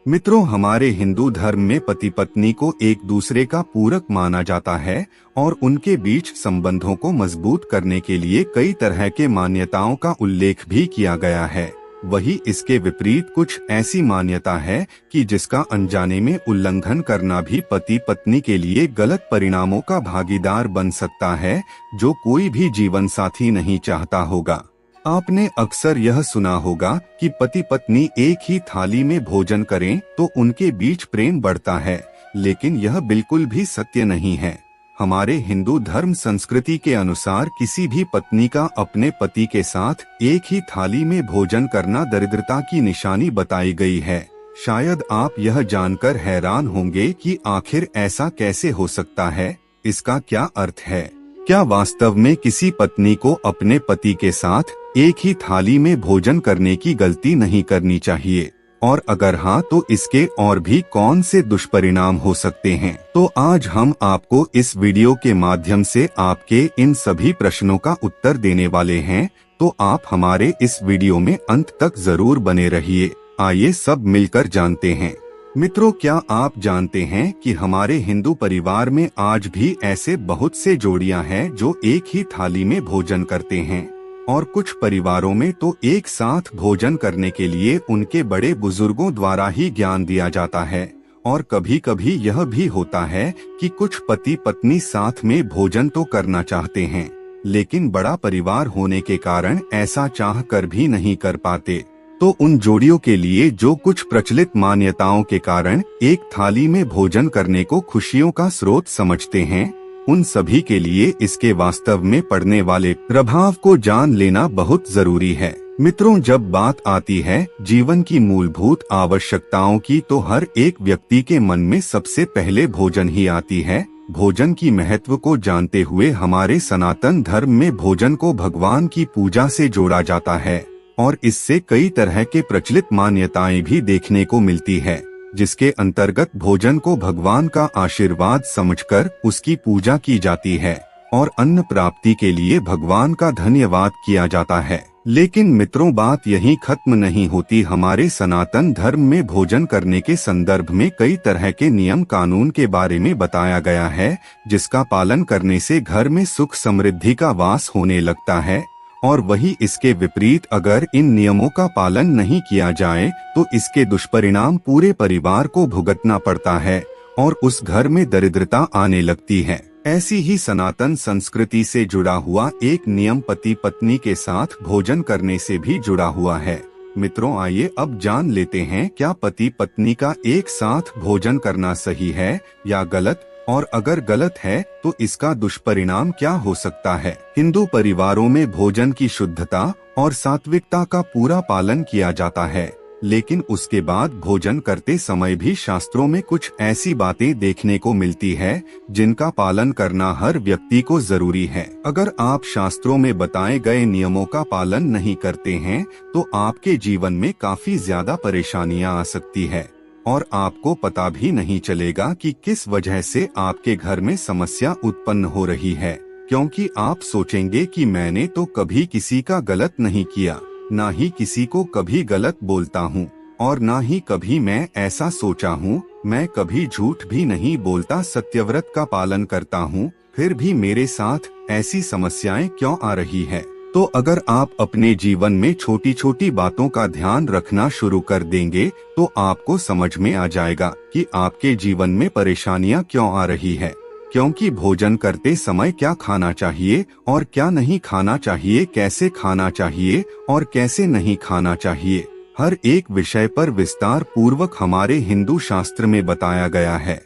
मित्रों, हमारे हिंदू धर्म में पति पत्नी को एक दूसरे का पूरक माना जाता है और उनके बीच संबंधों को मजबूत करने के लिए कई तरह के मान्यताओं का उल्लेख भी किया गया है। वही इसके विपरीत कुछ ऐसी मान्यता है कि जिसका अनजाने में उल्लंघन करना भी पति पत्नी के लिए गलत परिणामों का भागीदार बन सकता है, जो कोई भी जीवन साथी नहीं चाहता होगा। आपने अक्सर यह सुना होगा कि पति पत्नी एक ही थाली में भोजन करें तो उनके बीच प्रेम बढ़ता है, लेकिन यह बिल्कुल भी सत्य नहीं है। हमारे हिंदू धर्म संस्कृति के अनुसार किसी भी पत्नी का अपने पति के साथ एक ही थाली में भोजन करना दरिद्रता की निशानी बताई गई है। शायद आप यह जानकर हैरान होंगे कि आखिर ऐसा कैसे हो सकता है, इसका क्या अर्थ है। क्या वास्तव में किसी पत्नी को अपने पति के साथ एक ही थाली में भोजन करने की गलती नहीं करनी चाहिए, और अगर हाँ तो इसके और भी कौन से दुष्परिणाम हो सकते हैं। तो आज हम आपको इस वीडियो के माध्यम से आपके इन सभी प्रश्नों का उत्तर देने वाले हैं, तो आप हमारे इस वीडियो में अंत तक जरूर बने रहिए। आइए सब मिलकर जानते हैं। मित्रों, क्या आप जानते हैं कि हमारे हिंदू परिवार में आज भी ऐसे बहुत से जोड़ियां हैं जो एक ही थाली में भोजन करते हैं, और कुछ परिवारों में तो एक साथ भोजन करने के लिए उनके बड़े बुजुर्गों द्वारा ही ज्ञान दिया जाता है। और कभी कभी यह भी होता है कि कुछ पति पत्नी साथ में भोजन तो करना चाहते हैं, लेकिन बड़ा परिवार होने के कारण ऐसा चाह कर भी नहीं कर पाते। तो उन जोड़ियों के लिए जो कुछ प्रचलित मान्यताओं के कारण एक थाली में भोजन करने को खुशियों का स्रोत समझते हैं, उन सभी के लिए इसके वास्तव में पड़ने वाले प्रभाव को जान लेना बहुत जरूरी है। मित्रों, जब बात आती है जीवन की मूलभूत आवश्यकताओं की, तो हर एक व्यक्ति के मन में सबसे पहले भोजन ही आती है। भोजन की महत्व को जानते हुए हमारे सनातन धर्म में भोजन को भगवान की पूजा से जोड़ा जाता है, और इससे कई तरह के प्रचलित मान्यताएं भी देखने को मिलती है, जिसके अंतर्गत भोजन को भगवान का आशीर्वाद समझकर उसकी पूजा की जाती है और अन्न प्राप्ति के लिए भगवान का धन्यवाद किया जाता है। लेकिन मित्रों, बात यहीं खत्म नहीं होती। हमारे सनातन धर्म में भोजन करने के संदर्भ में कई तरह के नियम कानून के बारे में बताया गया है, जिसका पालन करने से घर में सुख समृद्धि का वास होने लगता है। और वही इसके विपरीत अगर इन नियमों का पालन नहीं किया जाए तो इसके दुष्परिणाम पूरे परिवार को भुगतना पड़ता है और उस घर में दरिद्रता आने लगती है। ऐसी ही सनातन संस्कृति से जुड़ा हुआ एक नियम पति पत्नी के साथ भोजन करने से भी जुड़ा हुआ है। मित्रों, आइए अब जान लेते हैं, क्या पति पत्नी का एक साथ भोजन करना सही है या गलत, और अगर गलत है तो इसका दुष्परिणाम क्या हो सकता है। हिंदू परिवारों में भोजन की शुद्धता और सात्विकता का पूरा पालन किया जाता है, लेकिन उसके बाद भोजन करते समय भी शास्त्रों में कुछ ऐसी बातें देखने को मिलती है जिनका पालन करना हर व्यक्ति को जरूरी है। अगर आप शास्त्रों में बताए गए नियमों का पालन नहीं करते हैं तो आपके जीवन में काफी ज्यादा परेशानियां आ सकती है, और आपको पता भी नहीं चलेगा कि किस वजह से आपके घर में समस्या उत्पन्न हो रही है, क्योंकि आप सोचेंगे कि मैंने तो कभी किसी का गलत नहीं किया, ना ही किसी को कभी गलत बोलता हूँ, और ना ही कभी मैं ऐसा सोचा हूँ, मैं कभी झूठ भी नहीं बोलता, सत्यव्रत का पालन करता हूँ, फिर भी मेरे साथ ऐसी समस्याएं क्यों आ रही है। तो अगर आप अपने जीवन में छोटी छोटी बातों का ध्यान रखना शुरू कर देंगे तो आपको समझ में आ जाएगा कि आपके जीवन में परेशानियां क्यों आ रही है। क्योंकि भोजन करते समय क्या खाना चाहिए और क्या नहीं खाना चाहिए, कैसे खाना चाहिए और कैसे नहीं खाना चाहिए, हर एक विषय पर विस्तार पूर्वक हमारे हिंदू शास्त्र में बताया गया है।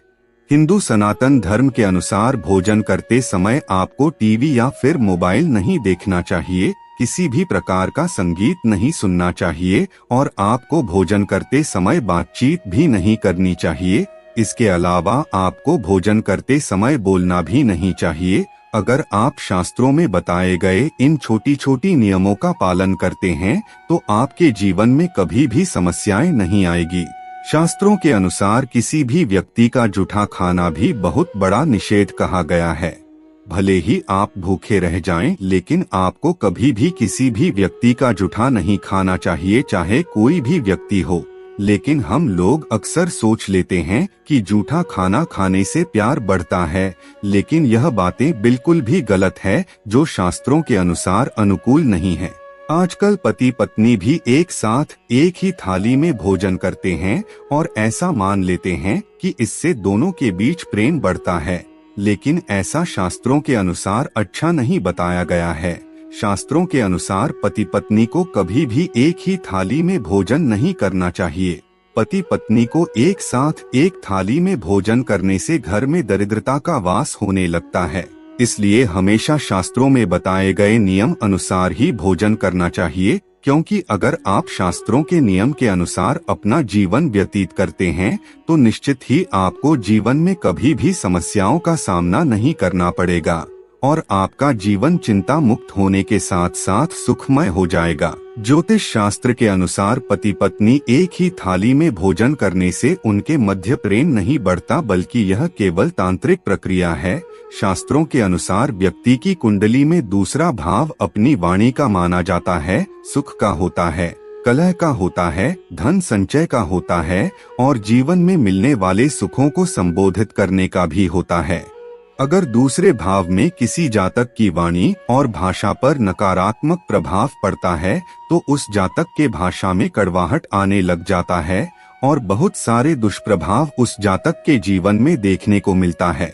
हिंदू सनातन धर्म के अनुसार भोजन करते समय आपको टीवी या फिर मोबाइल नहीं देखना चाहिए, किसी भी प्रकार का संगीत नहीं सुनना चाहिए, और आपको भोजन करते समय बातचीत भी नहीं करनी चाहिए। इसके अलावा आपको भोजन करते समय बोलना भी नहीं चाहिए। अगर आप शास्त्रों में बताए गए इन छोटी छोटी नियमों का पालन करते हैं तो आपके जीवन में कभी भी समस्याएं नहीं आएगी। शास्त्रों के अनुसार किसी भी व्यक्ति का जूठा खाना भी बहुत बड़ा निषेध कहा गया है। भले ही आप भूखे रह जाएं, लेकिन आपको कभी भी किसी भी व्यक्ति का जूठा नहीं खाना चाहिए, चाहे कोई भी व्यक्ति हो। लेकिन हम लोग अक्सर सोच लेते हैं कि जूठा खाना खाने से प्यार बढ़ता है, लेकिन यह बातें बिल्कुल भी गलत है, जो शास्त्रों के अनुसार अनुकूल नहीं है। आजकल पति पत्नी भी एक साथ एक ही थाली में भोजन करते हैं और ऐसा मान लेते हैं कि इससे दोनों के बीच प्रेम बढ़ता है, लेकिन ऐसा शास्त्रों के अनुसार अच्छा नहीं बताया गया है। शास्त्रों के अनुसार पति पत्नी को कभी भी एक ही थाली में भोजन नहीं करना चाहिए। पति पत्नी को एक साथ एक थाली में भोजन करने से घर में दरिद्रता का वास होने लगता है। इसलिए हमेशा शास्त्रों में बताए गए नियम अनुसार ही भोजन करना चाहिए, क्योंकि अगर आप शास्त्रों के नियम के अनुसार अपना जीवन व्यतीत करते हैं तो निश्चित ही आपको जीवन में कभी भी समस्याओं का सामना नहीं करना पड़ेगा और आपका जीवन चिंता मुक्त होने के साथ साथ सुखमय हो जाएगा। ज्योतिष शास्त्र के अनुसार पति पत्नी एक ही थाली में भोजन करने से उनके मध्य प्रेम नहीं बढ़ता, बल्कि यह केवल तांत्रिक प्रक्रिया है। शास्त्रों के अनुसार व्यक्ति की कुंडली में दूसरा भाव अपनी वाणी का माना जाता है, सुख का होता है, कलह का होता है, धन संचय का होता है और जीवन में मिलने वाले सुखों को संबोधित करने का भी होता है। अगर दूसरे भाव में किसी जातक की वाणी और भाषा पर नकारात्मक प्रभाव पड़ता है तो उस जातक के भाषा में कड़वाहट आने लग जाता है और बहुत सारे दुष्प्रभाव उस जातक के जीवन में देखने को मिलता है।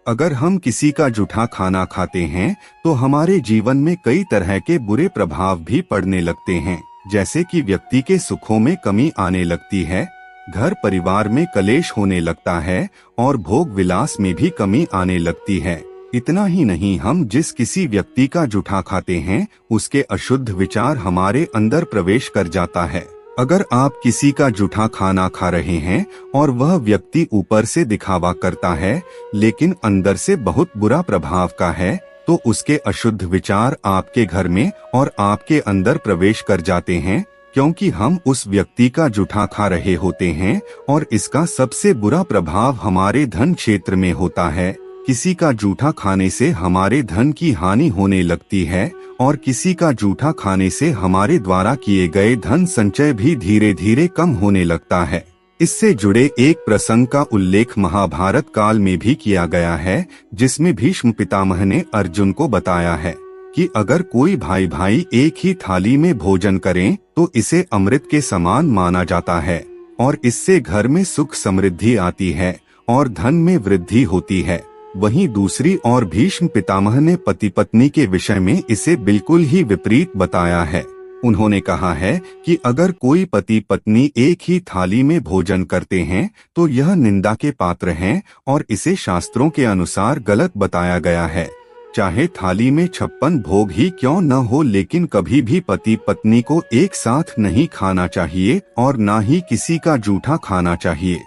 अगर हम किसी का जूठा खाना खाते हैं तो हमारे जीवन में कई तरह के बुरे प्रभाव भी पड़ने लगते हैं, जैसे कि व्यक्ति के सुखों में कमी आने लगती है, घर परिवार में कलेश होने लगता है और भोग विलास में भी कमी आने लगती है। इतना ही नहीं, हम जिस किसी व्यक्ति का जूठा खाते हैं उसके अशुद्ध विचार हमारे अंदर प्रवेश कर जाता है। अगर आप किसी का जूठा खाना खा रहे हैं और वह व्यक्ति ऊपर से दिखावा करता है लेकिन अंदर से बहुत बुरा प्रभाव का है, तो उसके अशुद्ध विचार आपके घर में और आपके अंदर प्रवेश कर जाते हैं, क्योंकि हम उस व्यक्ति का जूठा खा रहे होते हैं और इसका सबसे बुरा प्रभाव हमारे धन क्षेत्र में होता है। किसी का जूठा खाने से हमारे धन की हानि होने लगती है और किसी का जूठा खाने से हमारे द्वारा किए गए धन संचय भी धीरे धीरे कम होने लगता है। इससे जुड़े एक प्रसंग का उल्लेख महाभारत काल में भी किया गया है, जिसमें भीष्म पितामह ने अर्जुन को बताया है कि अगर कोई भाई भाई एक ही थाली में भोजन करें तो इसे अमृत के समान माना जाता है और इससे घर में सुख समृद्धि आती है और धन में वृद्धि होती है। वहीं दूसरी ओर भीष्म पितामह ने पति पत्नी के विषय में इसे बिल्कुल ही विपरीत बताया है। उन्होंने कहा है कि अगर कोई पति पत्नी एक ही थाली में भोजन करते हैं तो यह निंदा के पात्र हैं और इसे शास्त्रों के अनुसार गलत बताया गया है। चाहे थाली में 56 भोग ही क्यों न हो, लेकिन कभी भी पति पत्नी को एक साथ नहीं खाना चाहिए और न ही किसी का जूठा खाना चाहिए।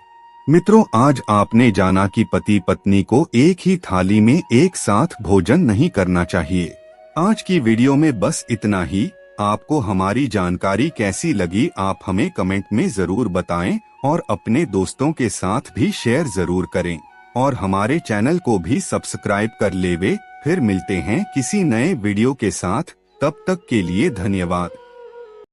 मित्रों, आज आपने जाना कि पति पत्नी को एक ही थाली में एक साथ भोजन नहीं करना चाहिए। आज की वीडियो में बस इतना ही। आपको हमारी जानकारी कैसी लगी आप हमें कमेंट में जरूर बताएं और अपने दोस्तों के साथ भी शेयर जरूर करें और हमारे चैनल को भी सब्सक्राइब कर लेवे। फिर मिलते हैं किसी नए वीडियो के साथ, तब तक के लिए धन्यवाद।